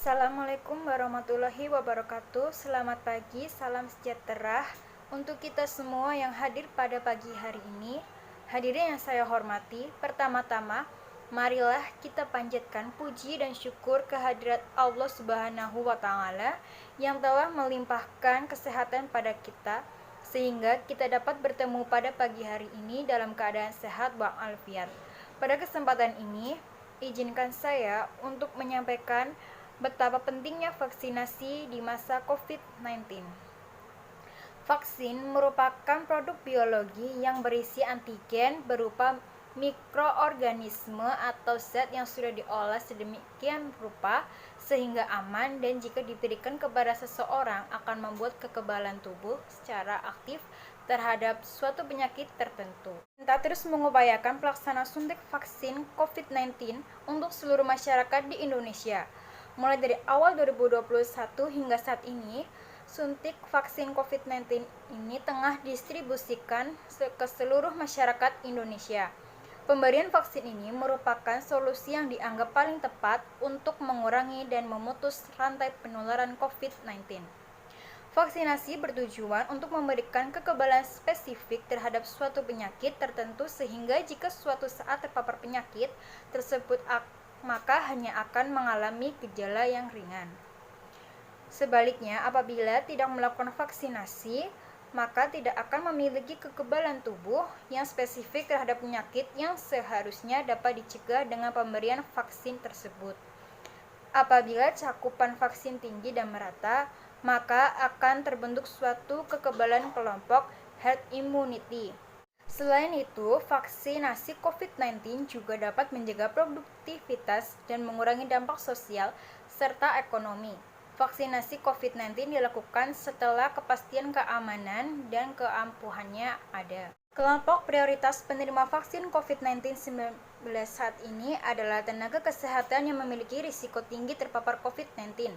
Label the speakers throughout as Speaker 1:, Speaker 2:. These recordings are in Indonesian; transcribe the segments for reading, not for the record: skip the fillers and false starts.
Speaker 1: Assalamualaikum warahmatullahi wabarakatuh. Selamat pagi, salam sejahtera untuk kita semua yang hadir pada pagi hari ini. Hadirin yang saya hormati, pertama-tama marilah kita panjatkan puji dan syukur kehadirat Allah Subhanahu wa taala yang telah melimpahkan kesehatan pada kita sehingga kita dapat bertemu pada pagi hari ini dalam keadaan sehat walafiat. Pada kesempatan ini, izinkan saya untuk menyampaikan betapa pentingnya vaksinasi di masa COVID-19. Vaksin merupakan produk biologi yang berisi antigen berupa mikroorganisme atau zat yang sudah diolah sedemikian rupa sehingga aman dan jika diberikan kepada seseorang akan membuat kekebalan tubuh secara aktif terhadap suatu penyakit tertentu. Kita terus mengupayakan pelaksanaan suntik vaksin COVID-19 untuk seluruh masyarakat di Indonesia. Mulai dari awal 2021 hingga saat ini, suntik vaksin COVID-19 ini tengah didistribusikan ke seluruh masyarakat Indonesia. Pemberian vaksin ini merupakan solusi yang dianggap paling tepat untuk mengurangi dan memutus rantai penularan COVID-19. Vaksinasi bertujuan untuk memberikan kekebalan spesifik terhadap suatu penyakit tertentu sehingga jika suatu saat terpapar penyakit tersebut maka hanya akan mengalami gejala yang ringan. Sebaliknya, apabila tidak melakukan vaksinasi, maka tidak akan memiliki kekebalan tubuh yang spesifik terhadap penyakit yang seharusnya dapat dicegah dengan pemberian vaksin tersebut. Apabila cakupan vaksin tinggi dan merata, maka akan terbentuk suatu kekebalan kelompok herd immunity. Selain itu, vaksinasi COVID-19 juga dapat menjaga produktivitas dan mengurangi dampak sosial serta ekonomi. Vaksinasi COVID-19 dilakukan setelah kepastian keamanan dan keampuhannya ada. Kelompok prioritas penerima vaksin COVID-19 saat ini adalah tenaga kesehatan yang memiliki risiko tinggi terpapar COVID-19,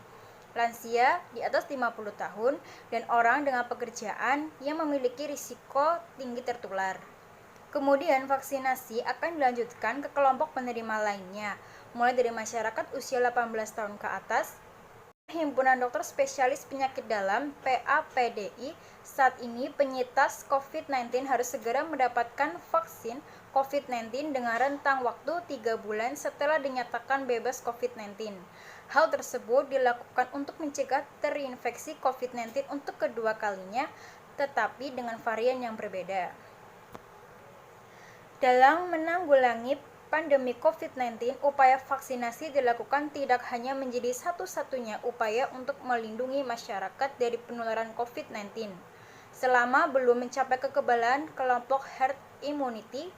Speaker 1: lansia di atas 50 tahun, dan orang dengan pekerjaan yang memiliki risiko tinggi tertular. Kemudian vaksinasi akan dilanjutkan ke kelompok penerima lainnya, mulai dari masyarakat usia 18 tahun ke atas. Himpunan Dokter Spesialis Penyakit Dalam (PAPDI) saat ini penyintas COVID-19 harus segera mendapatkan vaksin COVID-19 dengan rentang waktu 3 bulan setelah dinyatakan bebas COVID-19. Hal tersebut dilakukan untuk mencegah terinfeksi COVID-19 untuk kedua kalinya, tetapi dengan varian yang berbeda. Dalam menanggulangi pandemi COVID-19, upaya vaksinasi dilakukan tidak hanya menjadi satu-satunya upaya untuk melindungi masyarakat dari penularan COVID-19. Selama belum mencapai kekebalan kelompok herd immunity,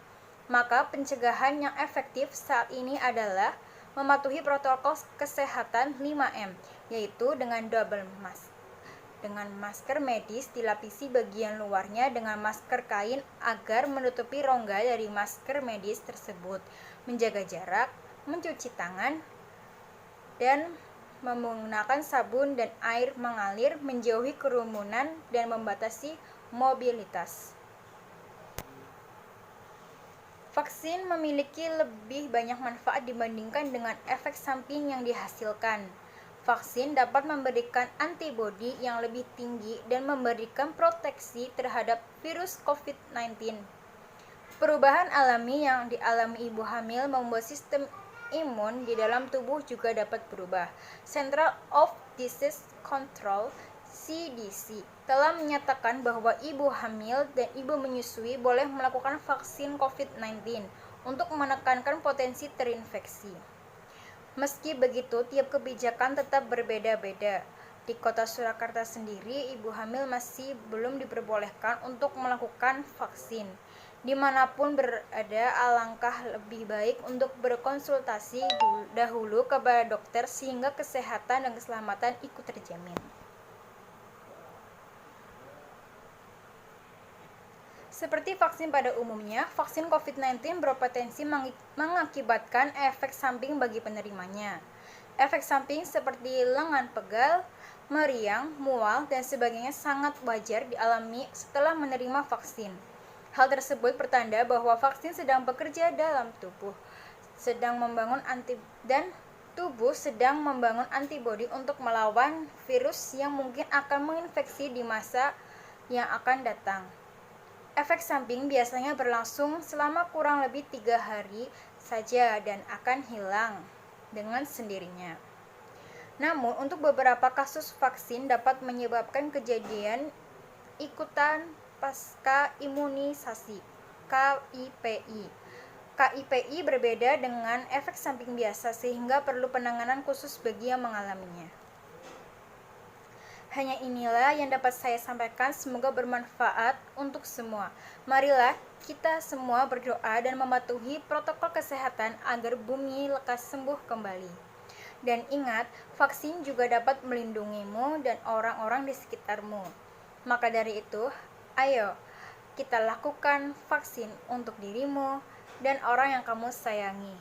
Speaker 1: maka pencegahan yang efektif saat ini adalah mematuhi protokol kesehatan 5M, yaitu dengan double mask. Dengan masker medis dilapisi bagian luarnya dengan masker kain agar menutupi rongga dari masker medis tersebut, menjaga jarak, mencuci tangan, dan menggunakan sabun dan air mengalir, menjauhi kerumunan, dan membatasi mobilitas. Vaksin memiliki lebih banyak manfaat dibandingkan dengan efek samping yang dihasilkan. Vaksin dapat memberikan antibodi yang lebih tinggi dan memberikan proteksi terhadap virus COVID-19. Perubahan alami yang dialami ibu hamil membuat sistem imun di dalam tubuh juga dapat berubah. Central of Disease Control (CDC) telah menyatakan bahwa ibu hamil dan ibu menyusui boleh melakukan vaksin COVID-19 untuk menekankan potensi terinfeksi. Meski begitu, tiap kebijakan tetap berbeda-beda. Di kota Surakarta sendiri, ibu hamil masih belum diperbolehkan untuk melakukan vaksin. Dimanapun berada, alangkah lebih baik untuk berkonsultasi dahulu kepada dokter sehingga kesehatan dan keselamatan ikut terjamin. Seperti vaksin pada umumnya, vaksin COVID-19 berpotensi mengakibatkan efek samping bagi penerimanya. Efek samping seperti lengan pegal, meriang, mual, dan sebagainya sangat wajar dialami setelah menerima vaksin. Hal tersebut pertanda bahwa vaksin sedang bekerja dalam tubuh, sedang membangun antibodi dan Tubuh sedang membangun antibodi untuk melawan virus yang mungkin akan menginfeksi di masa yang akan datang. Efek samping biasanya berlangsung selama kurang lebih 3 hari saja dan akan hilang dengan sendirinya. Namun, untuk beberapa kasus vaksin dapat menyebabkan kejadian ikutan pasca imunisasi (KIPI). KIPI berbeda dengan efek samping biasa sehingga perlu penanganan khusus bagi yang mengalaminya. Hanya inilah yang dapat saya sampaikan, semoga bermanfaat untuk semua. Marilah kita semua berdoa dan mematuhi protokol kesehatan agar bumi lekas sembuh kembali. Dan ingat, vaksin juga dapat melindungimu dan orang-orang di sekitarmu. Maka dari itu, ayo kita lakukan vaksin untuk dirimu dan orang yang kamu sayangi.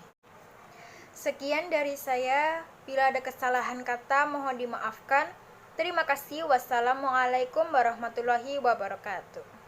Speaker 1: Sekian dari saya. Bila ada kesalahan kata, mohon dimaafkan. Terima kasih. Wassalamualaikum warahmatullahi wabarakatuh.